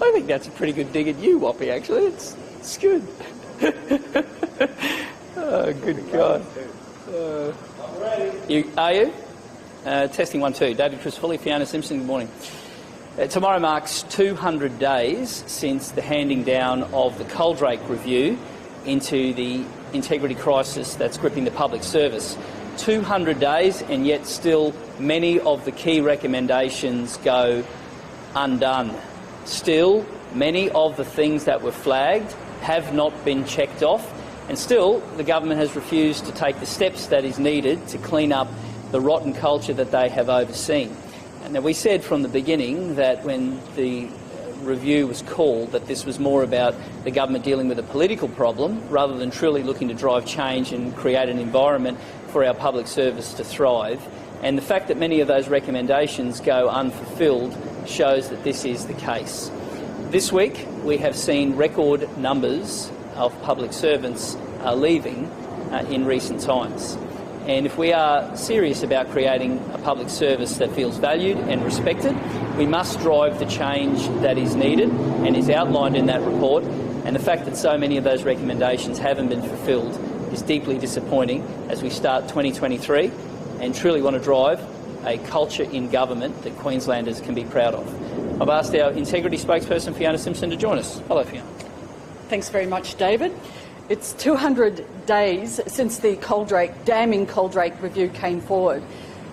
I think that's a pretty good dig at you, Whoppy, actually. It's good. Oh, good God. Are you? Testing 1, 2. David Crisafulli, Fiona Simpson, good morning. Tomorrow marks 200 days since the handing down of the Coldrake review into the integrity crisis that's gripping the public service. 200 days, and yet still many of the key recommendations go undone. Still, many of the things that were flagged have not been checked off, and still the government has refused to take the steps that is needed to clean up the rotten culture that they have overseen. And now, we said from the beginning that when the review was called that this was more about the government dealing with a political problem rather than truly looking to drive change and create an environment for our public service to thrive. And the fact that many of those recommendations go unfulfilled shows that this is the case. This week we have seen record numbers of public servants leaving in recent times. And if we are serious about creating a public service that feels valued and respected, we must drive the change that is needed and is outlined in that report. And the fact that so many of those recommendations haven't been fulfilled is deeply disappointing as we start 2023 and truly want to drive a culture in government that Queenslanders can be proud of. I've asked our integrity spokesperson, Fiona Simpson, to join us. Hello, Fiona. Thanks very much, David. It's 200 days since the damning Coldrake review came forward.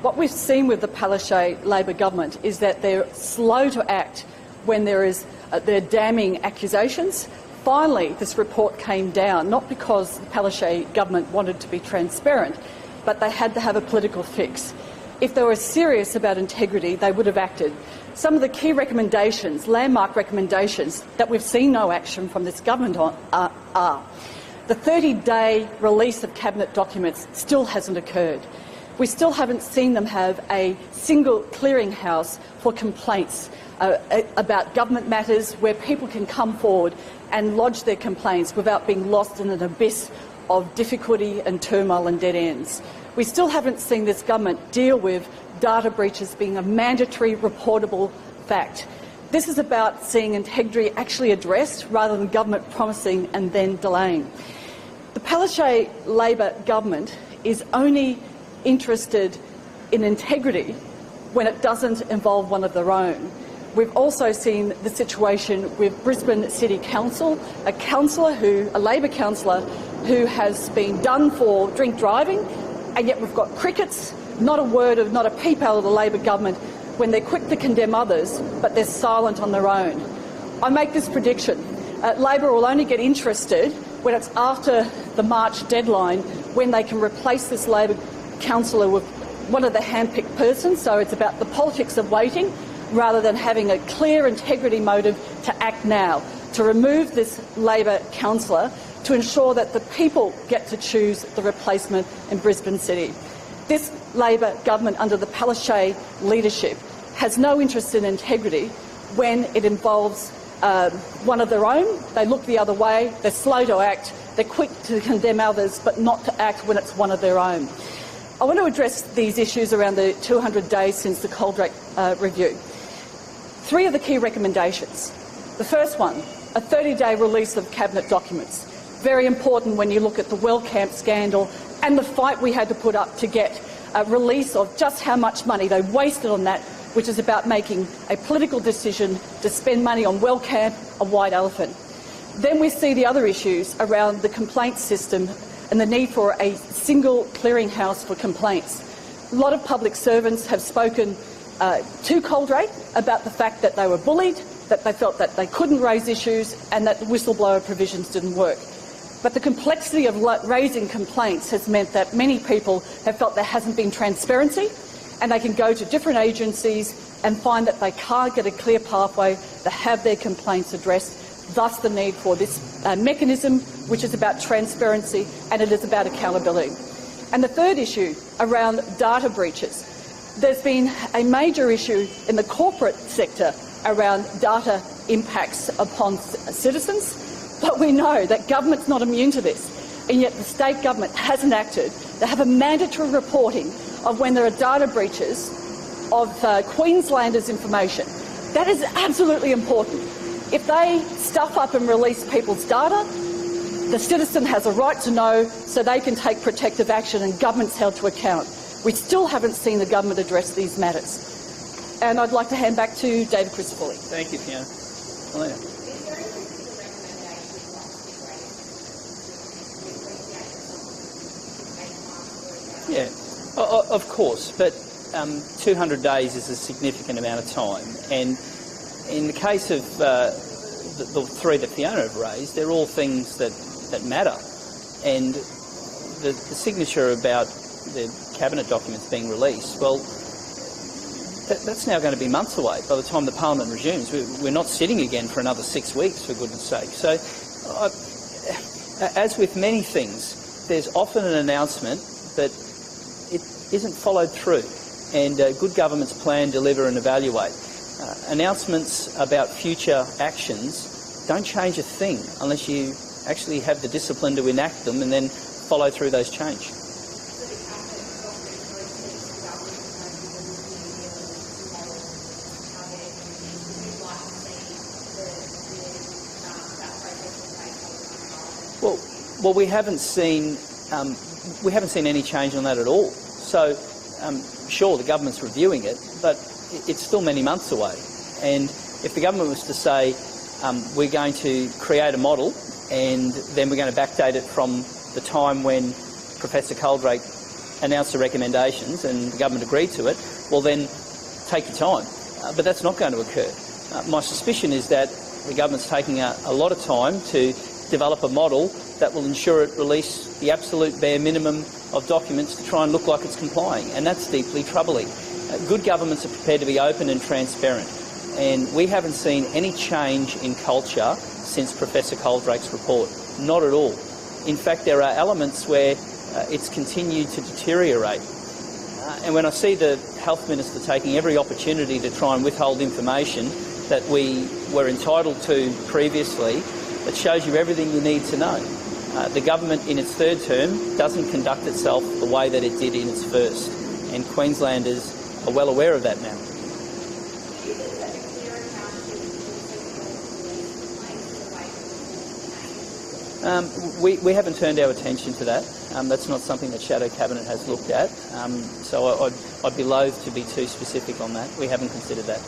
What we've seen with the Palaszczuk Labor government is that they're slow to act when they're damning accusations. Finally, this report came down, not because the Palaszczuk government wanted to be transparent, but they had to have a political fix. If they were serious about integrity, they would have acted. Some of the key recommendations, landmark recommendations, that we've seen no action from this government on are the 30-day release of cabinet documents still hasn't occurred. We still haven't seen them have a single clearinghouse for complaints about government matters where people can come forward and lodge their complaints without being lost in an abyss of difficulty and turmoil and dead ends. We still haven't seen this government deal with data breaches being a mandatory reportable fact. This is about seeing integrity actually addressed rather than government promising and then delaying. The Palaszczuk Labor government is only interested in integrity when it doesn't involve one of their own. We've also seen the situation with Brisbane City Council, a Labor councillor who has been done for drink driving, and yet we've got crickets, not a peep out of the Labor government when they're quick to condemn others, but they're silent on their own. I make this prediction. Labor will only get interested when it's after the March deadline, when they can replace this Labor councillor with one of the hand-picked persons. So it's about the politics of waiting rather than having a clear integrity motive to act now, to remove this Labor councillor, to ensure that the people get to choose the replacement in Brisbane City. This Labor government under the Palaszczuk leadership has no interest in integrity when it involves one of their own. They look the other way, they're slow to act, they're quick to condemn others but not to act when it's one of their own. I want to address these issues around the 200 days since the Coldrake review. 3 of the key recommendations. The first one, a 30-day release of cabinet documents. Very important when you look at the Wellcamp scandal and the fight we had to put up to get a release of just how much money they wasted on that, which is about making a political decision to spend money on Wellcamp, a white elephant. Then we see the other issues around the complaint system and the need for a single clearinghouse for complaints. A lot of public servants have spoken to Coldrake about the fact that they were bullied, that they felt that they couldn't raise issues and that the whistleblower provisions didn't work. But the complexity of raising complaints has meant that many people have felt there hasn't been transparency, and they can go to different agencies and find that they can't get a clear pathway to have their complaints addressed, thus the need for this mechanism, which is about transparency and it is about accountability. And the third issue around data breaches. There's been a major issue in the corporate sector around data impacts upon citizens, but we know that government's not immune to this, and yet the state government hasn't acted. They have a mandatory reporting of when there are data breaches of Queenslanders' information. That is absolutely important. If they stuff up and release people's data, the citizen has a right to know so they can take protective action and government's held to account. We still haven't seen the government address these matters. And I'd like to hand back to David Crisafulli. Thank you, Fiona. Elena. Yeah, of course, but 200 days is a significant amount of time. And in the case of the three that Fiona have raised, they're all things that matter. And the signature about the cabinet documents being released, well, that's now going to be months away by the time the Parliament resumes. We're not sitting again for another 6 weeks, for goodness sake. So, as with many things, there's often an announcement that it isn't followed through. And good governments plan, deliver and evaluate. Announcements about future actions don't change a thing unless you actually have the discipline to enact them and then follow through those change. Well, we haven't seen any change on that at all. So, sure, the government's reviewing it, but it's still many months away. And if the government was to say, we're going to create a model and then we're going to backdate it from the time when Professor Coldrake announced the recommendations and the government agreed to it, well then take your time. But that's not going to occur. My suspicion is that the government's taking a lot of time to develop a model that will ensure it release the absolute bare minimum of documents to try and look like it's complying, and that's deeply troubling. Good governments are prepared to be open and transparent, and we haven't seen any change in culture since Professor Coldrake's report. Not at all. In fact, there are elements where it's continued to deteriorate. And when I see the Health Minister taking every opportunity to try and withhold information that we were entitled to previously, it shows you everything you need to know. The government in its third term doesn't conduct itself the way that it did in its first, and Queenslanders are well aware of that now. We haven't turned our attention to that. That's not something that Shadow Cabinet has looked at, so I'd be loath to be too specific on that. We haven't considered that.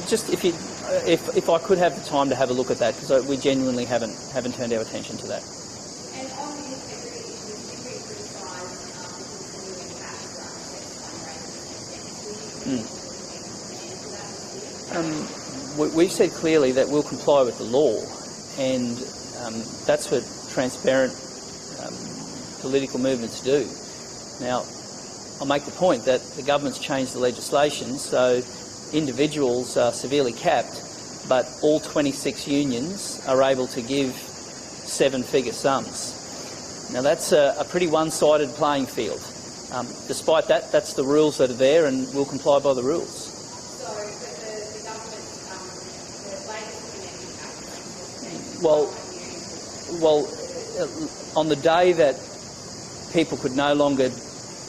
Just if I could have the time to have a look at that, because we genuinely haven't turned our attention to that. And on the integrity issue, did we criticise We've said clearly that we'll comply with the law, and that's what transparent political movements do. Now, I'll make the point that the government's changed the legislation, so individuals are severely capped, but all 26 unions are able to give seven-figure sums. Now that's a pretty one-sided playing field. Despite that, that's the rules that are there, and we'll comply by the rules. So, but the government, the latest on the day that people could no longer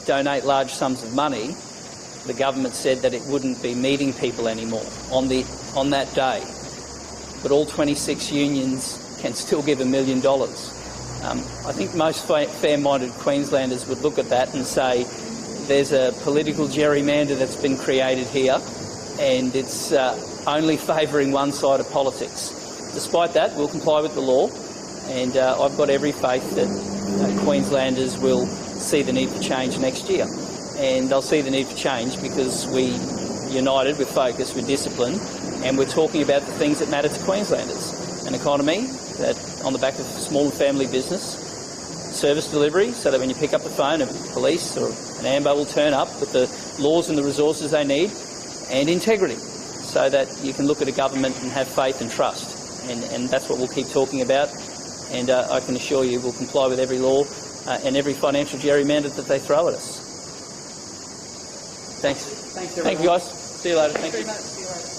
donate large sums of money, the government said that it wouldn't be meeting people anymore on that day. But all 26 unions can still give $1 million. I think most fair-minded Queenslanders would look at that and say there's a political gerrymander that's been created here, and it's only favouring one side of politics. Despite that, we'll comply with the law, and I've got every faith that Queenslanders will see the need for change next year. And they'll see the need for change because we're united, we're focused, we're disciplined, and we're talking about the things that matter to Queenslanders. An economy that, on the back of small and family business, service delivery, so that when you pick up the phone, a police or an AMBO will turn up with the laws and the resources they need, and integrity, so that you can look at a government and have faith and trust. And that's what we'll keep talking about, and I can assure you we'll comply with every law and every financial gerrymander that they throw at us. Thanks. Thanks, Thank you, guys. See you later. Thank you.